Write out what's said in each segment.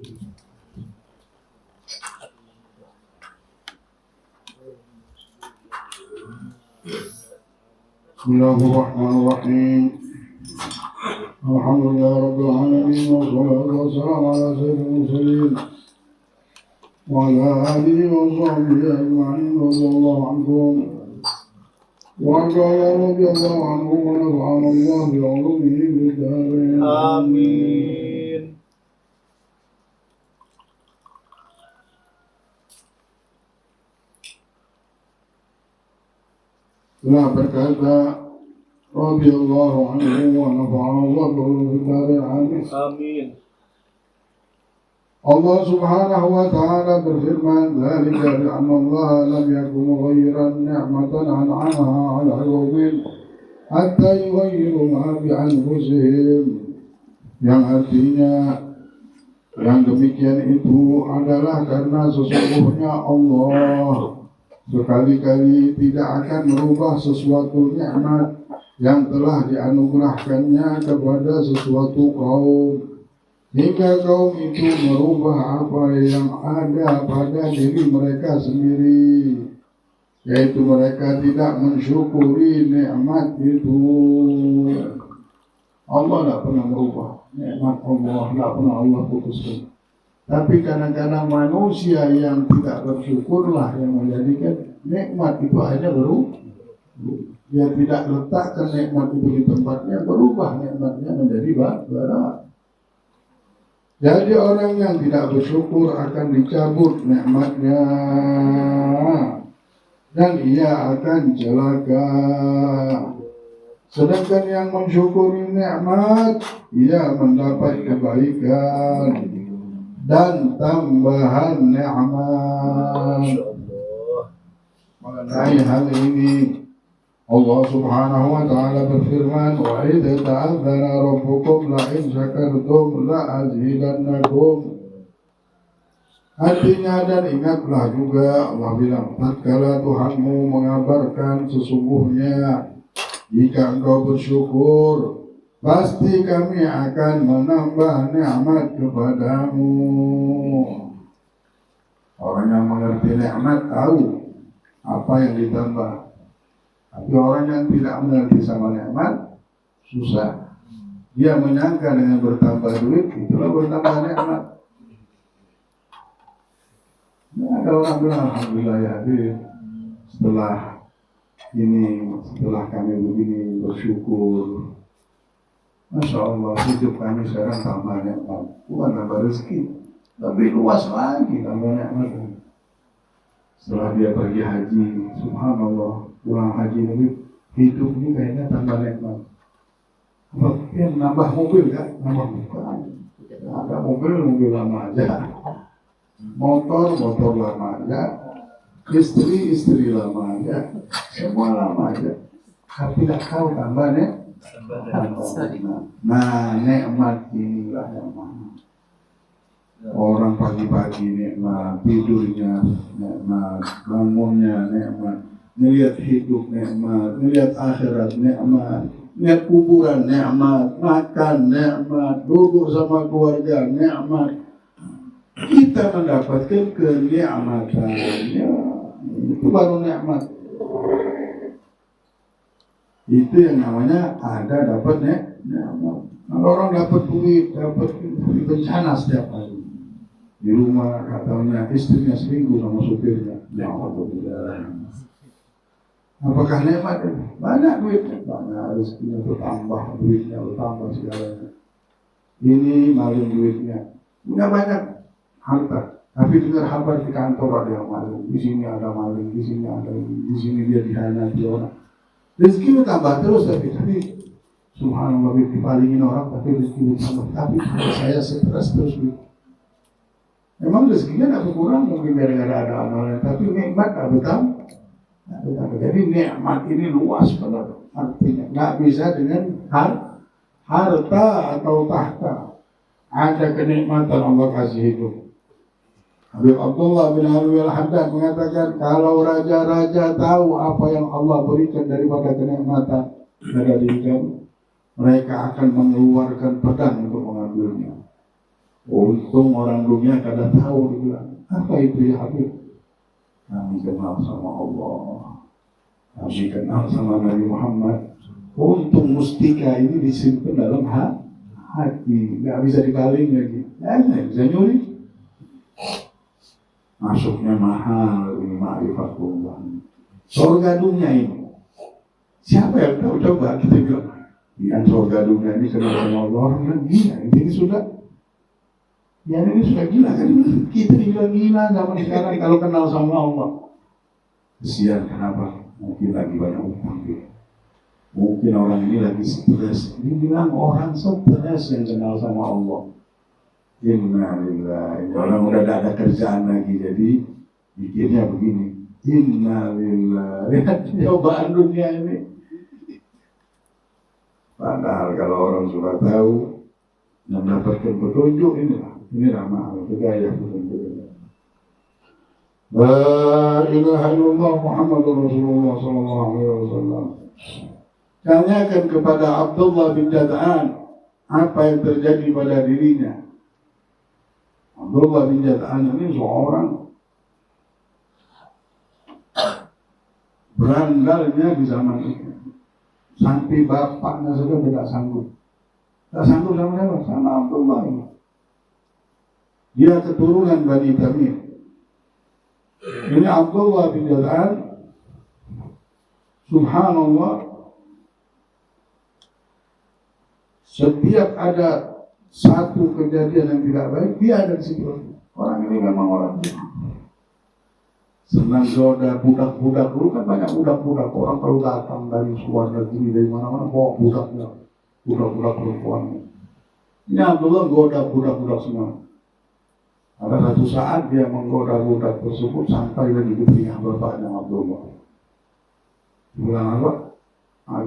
Bismillahirrahmanirrahim. Alhamdulillah rabbil alamin wassalatu wassalamu ala sayyidil mursalin wa ala alihi wa sahbihi ajma'in radhiyallahu anhum wa qala radhiyallahu anhum wa nafa'ana Allah bi 'ulumihi fid dharain. Amin. Telah berkata radhiyallahu anhu wa nafa'ana Allah bi 'ulumihi fid dharain. Amin. Allah subhanahu wa ta'ala berfirman, "Dzalika bi'anna Allah lam yakun mughayyiran ni'matan an'amaha 'ala qaumin hatta yughayyiru ma bi anfusihim." Yang artinya yang demikian itu adalah karena sesungguhnya Allah sekali-kali tidak akan merubah sesuatu nikmat yang telah dianugerahkannya kepada sesuatu kaum hingga kaum itu merubah apa yang ada pada diri mereka sendiri, yaitu mereka tidak mensyukuri nikmat itu. Allah tidak pernah merubah nikmat Allah, tidak pernah Allah putuskan. Tapi kadang-kadang manusia yang tidak bersyukurlah yang menjadikan nikmat itu hanya berubah. Dia tidak letakkan nikmat itu di tempatnya, berubah nikmatnya menjadi barat. Jadi orang yang tidak bersyukur akan dicabut nikmatnya dan ia akan celaka. Sedangkan yang mensyukuri nikmat, ia mendapat kebaikan dan tambahan nikmat. Mengenai hal ini Allah subhanahu wa ta'ala berfirman, "Wa idza ta'adzana rabbukum la in syakartum la azidannakum." Artinya, dan ingatlah juga Allah bilang, tatkala Tuhanmu mengabarkan sesungguhnya jika engkau bersyukur pasti kami akan menambah nikmat kepadamu. Orang yang mengerti nikmat tahu apa yang ditambah. Tapi orang yang tidak mengerti sama nikmat susah. Dia menyangka dengan bertambah duit itulah bertambah nikmat. Ada orang bilang, alhamdulillah ya, setelah kami begini bersyukur, Masya Allah, hidup kami sekarang tambah nikmat. Bukan tambah rezeki, lebih luas lagi tambah nikmat. Setelah dia pergi haji, subhanallah, pulang haji ini hidup ini kayaknya tambah nikmat. Ya, nambah mobil kan? Nambah bukan. Ada mobil lama aja, motor lama aja, istri lama aja, semua lama aja. Tapi tak tahu tambah nikmat. Nah, nikmat inilah yang mana. Orang pagi-pagi nikmat, tidurnya nikmat, bangunnya nikmat, melihat hidup nikmat, melihat akhirat nikmat, melihat kuburan nikmat, makan nikmat, duduk sama keluarga nikmat. Kita mendapatkan kenikmatannya, itu baru nikmat. Itu yang namanya ada dapat nikmat. Kalau orang dapat duit bencana setiap hari. Di rumah katanya istrinya selingkuh sama supirnya. Ya Allah. Apakah nikmat? Banyak duitnya, banyak rezekinya bertambah, duitnya bertambah segalanya. Ini maling duitnya, punya banyak harta. Tapi dengar kabar di kantor ada yang maling, di sini ada maling, di sini ada ini, di sini dia dihianati orang. Rezeki bertambah terus tapi subhanallah dipalingin orang tapi rezeki bertambah. Tapi saya stres terus. Memang rezekinya tidak berkurang mungkin gara-gara ada amalan, tapi nikmat tidak bertambah. Jadi nikmat ini luas benar artinya. Tidak bisa dengan harta atau tahta. Ada kenikmatan Allah kasih hidup. Habib Abdullah bin Alwi al-Haddad mengatakan kalau raja-raja tahu apa yang Allah berikan daripada kenikmatan pada diri kami, mereka akan mengeluarkan pedang untuk mengambilnya. Untung orang dunia kada tahu, dia bilang, apa itu ya Habib? Kami kenal sama Allah, kami kenal sama Nabi Muhammad. Untung mustika ini disimpan dalam hati, nggak bisa dipaling lagi, nggak bisa nyuri. Masuknya mahal ini ma'rifatullah. Surga dunia ini, siapa yang tahu? Coba kita bilang, yang surga dunia ini kenal sama Allah, orang bilang gila, ini sudah, ya ini sudah gila kan? Kita dibilang gila zaman sekarang kalau kenal sama Allah. Kesian, kenapa? Mungkin lagi banyak utang dia. Mungkin orang ini lagi stres. Ini bilang orang stres yang kenal sama Allah. Innalillahi. Orang udah tidak ada kerjaan lagi, jadi pikirnya begini. Innalillahi. Lihat cobaan dunia ini. Padahal kalau orang sudah tahu dan mendapatkan petunjuk, ini ramah. Gaya petunjuk. La ilaha illallah Muhammadur Rasulullah sallallahu alaihi wasallam. Tanyakan kepada Abdullah bin Jad'an apa yang terjadi pada dirinya. Abdullah bin Jad'an ini seorang berandalnya di zaman itu. Sampai bapaknya saja tidak sanggup. Tidak sanggup sama siapa? Sama Abdullah ini. Dia keturunan Bani Tamim. Ini Abdullah bin Jad'an, subhanallah, setiap ada satu kejadian yang tidak baik, dia ada di situ. Orang ini memang orang senang goda budak-budak. Dulu kan banyak budak-budak. Orang kalau datang dari luar negeri, dari mana-mana, bawa budaknya, budak-budak perempuan. Ini Abdullah goda budak-budak semua. Ada satu saat dia menggoda budak tersebut sampai di telinga bapaknya Abdullah. Bilang apa?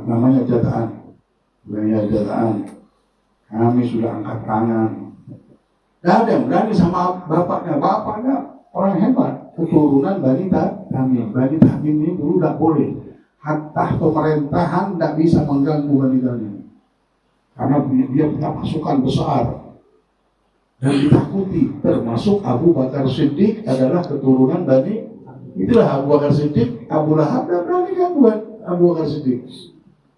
Namanya Jad'an. Bilang ya Jad'an, kami sudah angkat tangan. Tidak ada yang berani sama bapaknya. Bapaknya orang hebat, keturunan Bani Tamim. Bani Tamim ini dulu tidak boleh. Hatta pemerintahan tidak bisa mengganggu Bani Tamim. Karena dia punya pasukan besar. Dan ditakuti, termasuk Abu Bakar Siddiq adalah keturunan Bani. Itulah Abu Bakar Siddiq, Abu Lahab dan berani gangguan Abu Bakar Siddiq.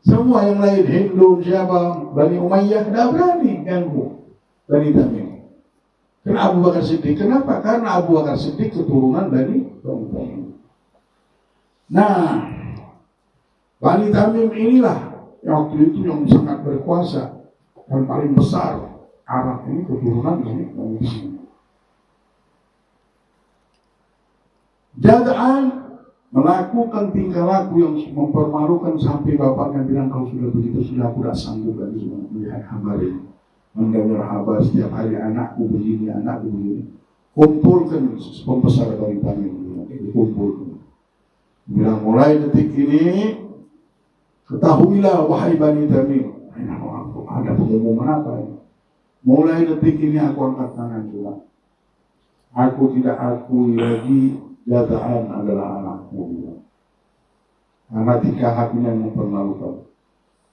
Semua yang lain, Hindu, siapa, Bani Umayyah, tidak berani ganggu Bani Tamim. Kenapa Abu Bakar Siddiq? Kenapa? Karena Abu Bakar Siddiq keturunan Bani Tamim. Nah, Bani Tamim inilah yang waktu itu yang sangat berkuasa dan paling besar. Arab ini keturunan dari Bani Tamim. Jad'an melakukan tingkah laku yang mempermalukan sampai bapaknya bilang, kalau sudah begitu sudah aku tidak sanggup lagi melihat kabar ini. Mendengar kabar setiap hari anakku begini, anakku begini. Kumpulkan pembesar Bani Tamim, dikumpulkan. Bilang mulai detik ini ketahuilah wahai Bani Tamim. Ada pengumuman apa ini? Mulai detik ini aku angkat tangan juga. Aku tidak akui lagi Jad'an adalah anakku. Karena tingkah lakunya yang mempermalukan.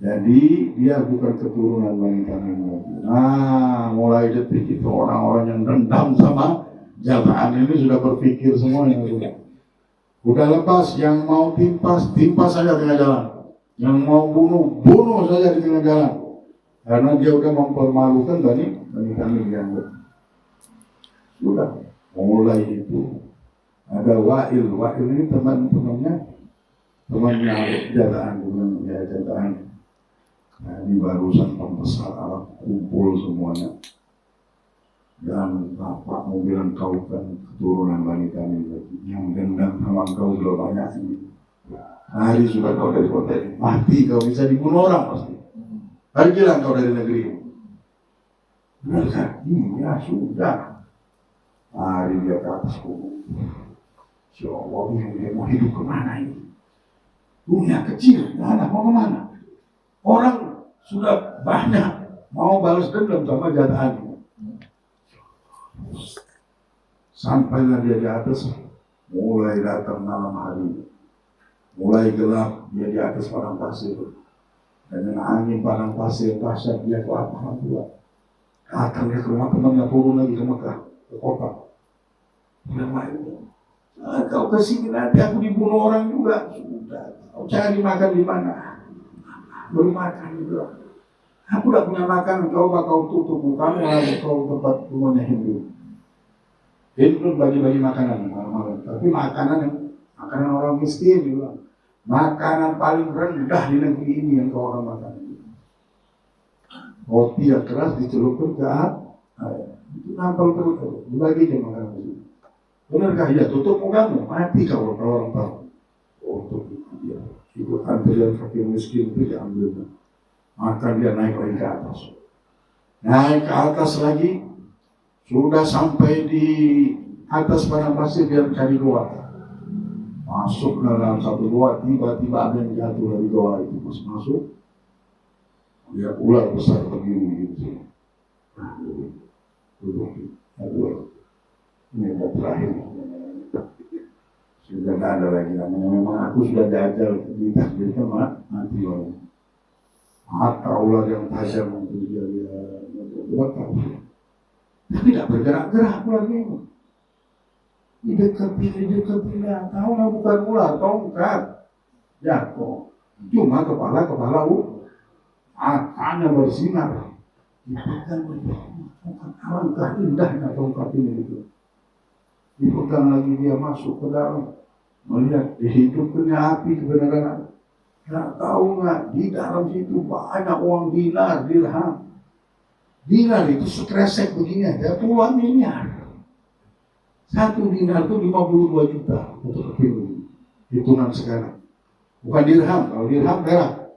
Jadi dia bukan keturunan Bani Tamim lagi. Nah, mulai detik itu orang-orang yang dendam sama Jad'an ini sudah berpikir semuanya. Udah lepas, yang mau timpas saja di tengah jalan. Yang mau bunuh saja di tengah jalan. Karena dia udah mempermalukan Bani Tamim yang sudah mulai itu ada Wa'il ini temannya Jad'an, ya Jad'an. Nah, ini barusan pembesar Arab kumpul semuanya dan bapak mau bilang kau kan keturunan Bani Tamim yang dendam sama kau sudah banyak ini. Hari sudah kau dari kota ini mati, kau bisa dibunuh orang pasti. Pergilah kau dari negeri ini. Iya sudah. Hari dia ke atas kubur. Ya Allah, dia mau hidup kemana ini? Dunia kecil, nggak ada mau kemana? Orang sudah banyak mau balas dendam sama Jad'an. Sampailah dia di atas, mulai datang malam hari, mulai gelap dia di atas padang pasir. Dengan angin padang pasir dahsyat dia ke lapangan tua. Datang dia ke rumah temannya, turun lagi ke Mekah, ke kota. Dia main. Kau kesini nanti aku dibunuh orang juga. Sudah, kau cari makan di mana? Baru makan juga. Aku tidak punya makan, coba kau tutup mukamu lalu kau tempat rumahnya Hindu. Hindu bagi-bagi makanan malam-malam, tapi makanan orang miskin juga. Makanan paling rendah di negeri ini yang kau orang makan. Roti yang keras dicelupkan ke air, itu nampal perut, dibagi ke makanan itu. Benarkah? Ya, tutup mukamu, mati kau orang tahu. Oh, tutup dia. Ikut antrian fakir miskin itu diambil. Maka dia naik lagi ke atas. Naik ke atas lagi, sudah sampai di atas padang pasir dia cari goa. Masuk dalam satu goa, tiba-tiba ada yang jatuh dari goa itu. Pas masuk, dia ular besar begini gitu. Duduk, ini udah terakhir. Sudah tidak ada lagi namanya. Memang aku sudah jajal ditakdirkan mati lagi. Mata ular yang tajam itu dia tahu. Tapi tidak bergerak-gerak ular ini. Didekati, tahu lah bukan ular, tongkat jatuh. Cuma kepala matanya bersinar. Dipegang alangkah indahnya tongkat ini itu. Dipegang lagi dia masuk ke dalam, melihat dihidupkannya api kebenaran. Nggak tahu nggak, di dalam situ banyak uang dinar, dirham. Dinar itu sekresek begini aja, puluhan miliar. Satu dinar itu 52 juta untuk kepilih. Hitungan sekarang. Bukan dirham, kalau dirham merah.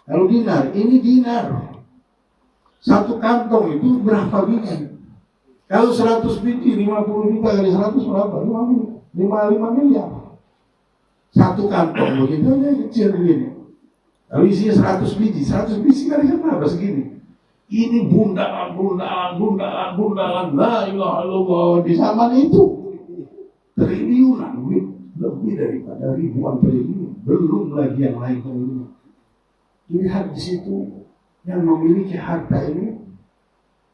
Kalau dinar, ini dinar. Satu kantong itu berapa biji? Kalau 100 biji, 50 juta kali 100 berapa? 5 miliar. Satu kantong begitu aja kecil begini. Kalau isinya 100 biji kali kan berapa segini? Ini bundalan, la ilaha illallah. Di zaman itu triliunan, lebih daripada ribuan triliun. Belum lagi yang lain. Lihat di situ yang memiliki harta ini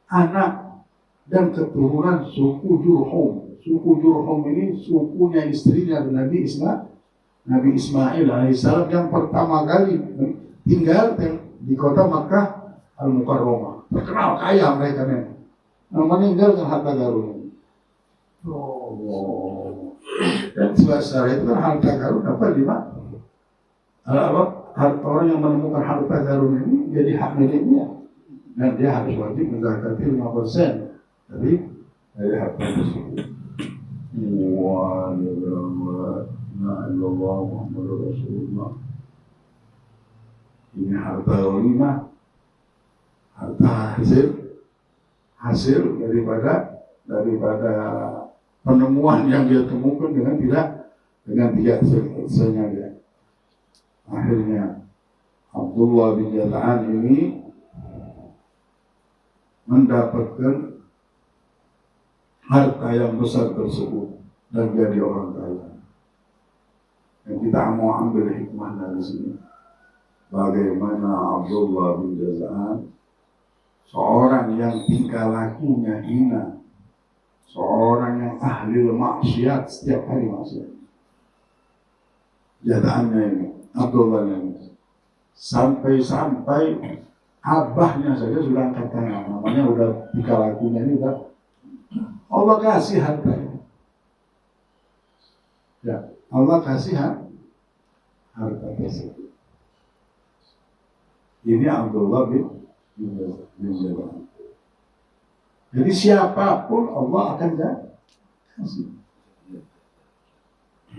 anak dan keturunan suku Jurhum. Suku Jurhum ini sukunya istrinya Nabi Ismail alaihissalam yang pertama kali tinggal di kota Makkah Al-Mukarramah. Terkenal kaya mereka memang. Meninggal dengan harta karun. Dan sebesar itu kan harta karun dapat di mana? Orang yang menemukan harta karun ini jadi hak miliknya. Dan dia harus wajib menzakati 5% dari harta tersebut. Allah Muhammadur Rasulullah. Ini harta ghanimah, harta hasil daripada penemuan yang dia temukan dengan tidak sengaja. Akhirnya Abdullah bin Jada'an ini mendapatkan harta yang besar tersebut dan jadi orang kaya. Dan kita mau ambil hikmah dari sini. Bagaimana Abdullah bin Jada'an, seorang yang tingkah lakunya hina, seorang yang ahli maksiat, setiap hari maksiat. Jada'annya ini, Abdullah ini, sampai abahnya saja sudah angkat tangan, namanya udah tingkah lakunya ini udah Allah kasih harta ini. Ya, Allah kasih harta tersebut. Ini Abdullah bin Jada'an. Jadi siapapun Allah akan kasih.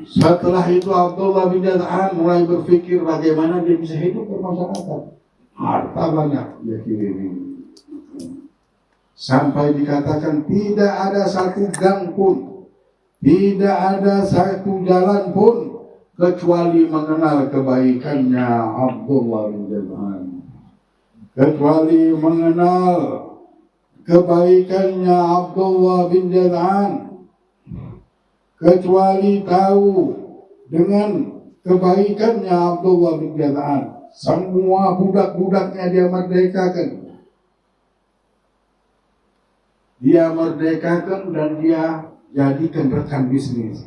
Setelah itu Abdullah bin Jada'an mulai berpikir bagaimana dia bisa hidup bermasyarakat. Harta banyak dia kirim. Sampai dikatakan tidak ada satu gang pun, tidak ada satu jalan pun kecuali mengenal kebaikannya Abdullah bin Jada'an. Kecuali mengenal kebaikannya Abdullah bin Jada'an. Kecuali tahu dengan kebaikannya Abdullah bin Jada'an. Semua budak-budaknya dia merdekakan. Dia merdekakan dan dia jadikan rekan bisnis.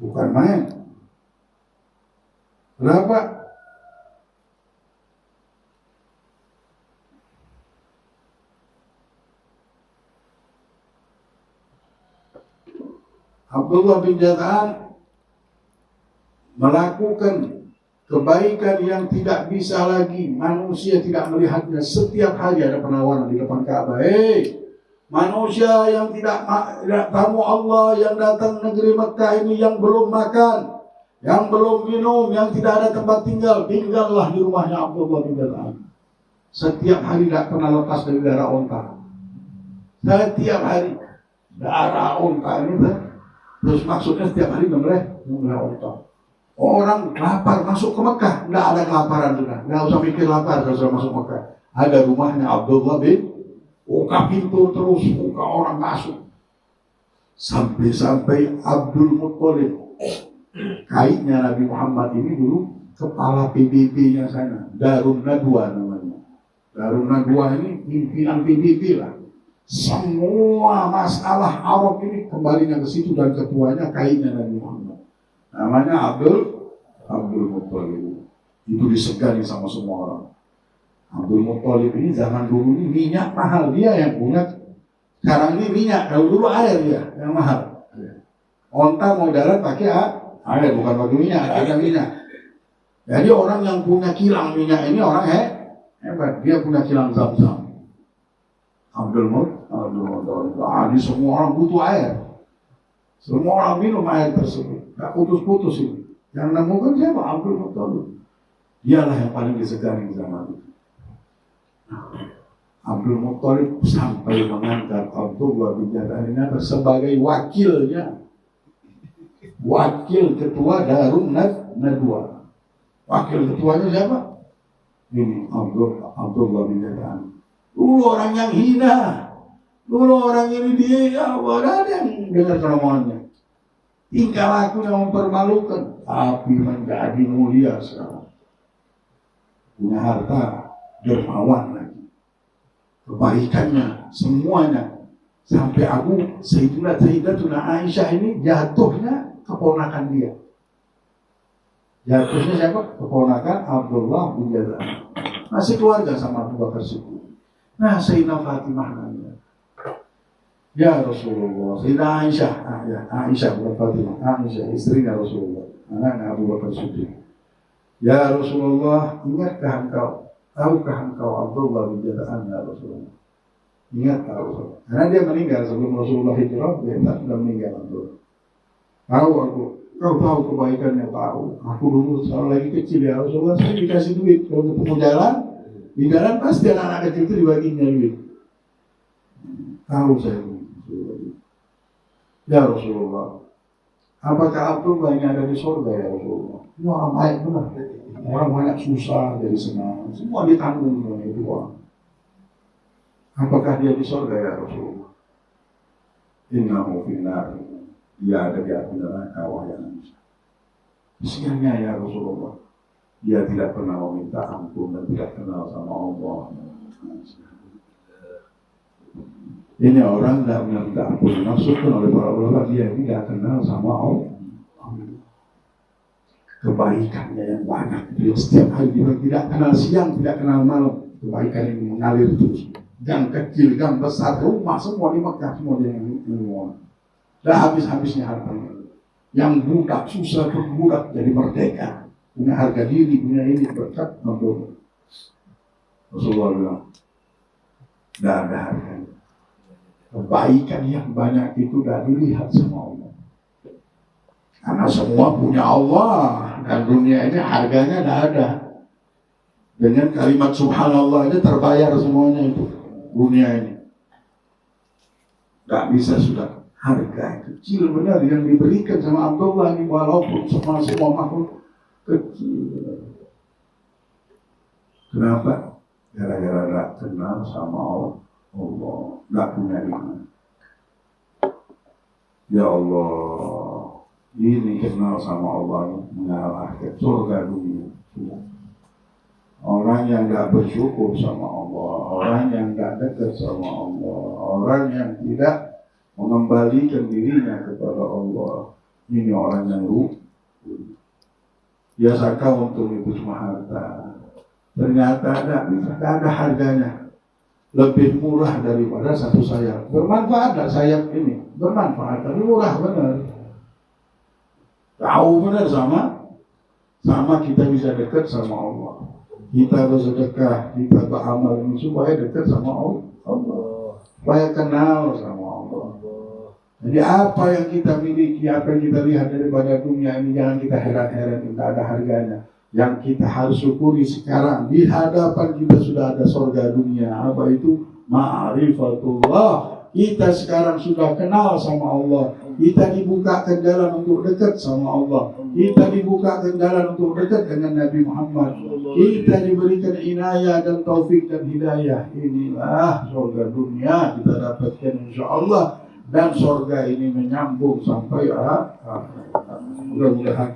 Bukan main. Kenapa? Abdullah bin Jada'an melakukan kebaikan yang tidak bisa lagi manusia tidak melihatnya. Setiap hari ada penawaran di depan Ka'bah. Manusia yang tidak tamu Allah, yang datang negeri Mekah ini, yang belum makan, yang belum minum, yang tidak ada tempat tinggal, tinggallah di rumahnya Abdullah bin Jada'an. Setiap hari tidak pernah lepas dari darah onta. Setiap hari darah onta ini. Terus maksudnya setiap hari memelih onta. Orang lapar masuk ke Mekah, tidak ada kelaparan sudah, tidak usah mikir lapar kalau sudah masuk Mekah. Ada rumahnya Abdullah bin, buka pintu terus, buka orang masuk. Sampai Abdul Muttalib, kaitnya Nabi Muhammad ini dulu kepala PBB-nya sana, Darun Nadwa namanya. Darun Nadwa ini pimpinan PBB lah. Semua masalah Arab ini kembalinya ke situ dan ketuanya kaitnya Nabi Muhammad. Namanya Abdul Muttalib. Itu disegani sama semua orang. Abdul Muttalib ini zaman dulu ini minyak mahal, dia yang punya. Sekarang ini minyak, kalau dulu air dia yang mahal. Onta mau darat pakai air, bukan pakai minyak, ada minyak. Jadi orang yang punya kilang minyak ini orang hebat, dia punya kilang Zam-Zam. Abdul Muttalib. Jadi semua orang butuh air. Semua orang minum air tersebut. Tak putus-putus ini. Yang nemukan siapa? Abdul Muttalib. Dialah yang paling disegani zaman itu. Abdul Muttalib sampai mengangkat Abdullah bin Jada'an ini sebagai wakilnya. Wakil ketua Darun Nadwa. Wakil ketuanya siapa? Ini Abdullah bin Jada'an. Dulu orang yang hina. Dulu orang ini dia, ya ada yang dengar keromongannya. Tingkah laku yang mempermalukan. Tapi menjadi mulia sekarang. Punya harta, dermawan lagi. Kebaikannya, semuanya. Sampai Sayyidatuna Aisyah ini jatuhnya keponakan dia. Jatuhnya siapa? Keponakan Abdullah bin Jada'an. Masih keluarga sama Abu Bakar Siddiq. Nah, Sayyidah Fatimah nanya, ya Rasulullah, Sayyidah Aisyah, Aisyah bukan Fatimah, Aisyah istrinya Rasulullah, anaknya Abu Bakar Siddiq. Ya Rasulullah, ingatkah engkau, tahukah engkau Abdullah bin Jada'an ya Rasulullah? Ingatkah Rasulullah? Karena dia meninggal sebelum Rasulullah hijrah, dia sudah meninggal Abdullah. Kau tahu kebaikannya, tahu. Aku dulu selalu lagi kecil ya Rasulullah, saya dikasih duit kalau ketemu jalan. Di dalam pasti anak-anak kecil itu dibaginya duit. Tahu saya. Ya Rasulullah, apakah Abdullah yang ada di surga ya Rasulullah? Ini orang baik benar. Orang banyak susah jadi senang. Semua ditanggung oleh itu orang. Apakah dia di surga ya Rasulullah? Innahu finnar. Dia ada di api neraka wahai manusia. Kesiannya ya Rasulullah. Dia tidak pernah meminta ampun dan tidak kenal sama Allah. Ini orang tidak meminta ampun. Maksudnya oleh para ulama dia tidak kenal sama Allah. Kebaikannya yang banyak. Dia setiap hari dia tidak kenal siang, tidak kenal malam. Kebaikan ini mengalir terus. Gang kecil, gang besar, rumah semua di Mekah semua dia yang menguang. Dan habis-habisnya hartanya. Yang budak susah berbudak jadi merdeka. Punya harga diri, punya ini berkat untuk Rasulullah bilang, tidak ada harganya. Kebaikan yang banyak itu tidak dilihat sama Allah. Karena semua punya Allah dan dunia ini harganya tidak ada. Dengan kalimat Subhanallah itu terbayar semuanya itu dunia ini. Tidak bisa sudah harga kecil benar yang diberikan sama Abdullah ini walaupun semua makhluk kecil. Kenapa? Gara-gara tidak kenal sama Allah, tidak punya iman. Ya Allah, ini kenal sama Allah mengalahkan surga dunia. orang yang nggak bersyukur sama Allah, orang yang nggak dekat sama Allah, orang yang tidak mengembalikan dirinya kepada Allah. Ini orang yang rugi. Dia sangka untuk itu cuma harta. Ternyata tidak ada harganya. Lebih murah daripada satu sayap. Bermanfaat tak sayap ini? Bermanfaat, tapi murah benar. Tahu benar sama kita bisa dekat sama Allah. Kita bersedekah, kita beramal ini supaya dekat sama Allah. Supaya kenal sama Allah. Jadi apa yang kita miliki, apa yang kita lihat daripada dunia ini, jangan kita heran-heran, tidak ada harganya. Yang kita harus syukuri sekarang, di hadapan kita sudah ada surga dunia. Apa itu? Ma'rifatullah. Kita sekarang sudah kenal sama Allah. Kita dibukakan jalan untuk dekat sama Allah. Kita dibukakan jalan untuk dekat dengan Nabi Muhammad. Kita diberikan inayah dan taufik dan hidayah. Inilah surga dunia kita dapatkan insyaAllah. Dan surga ini menyambung sampai mudah-mudahan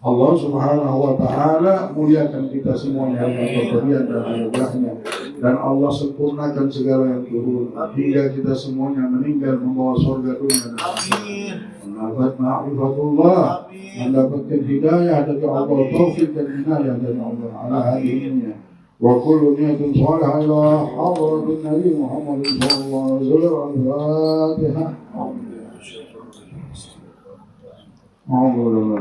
Allah Subhanahu wa Ta'ala muliakan kita semuanya dengan pemberian dan anugerahnya, dan Allah sempurnakan segala yang turun hingga kita semuanya meninggal membawa surga dunia dan akhirat. Mendapat ma'rifatullah, mendapatkan hidayah dari Allah, taufik dan inayah dari Allah ala hadhihi wa kullu niyatin salihah ila hadratin Nabi Muhammad sallallahu alaihi wasallam. Al-Fatihah. Allah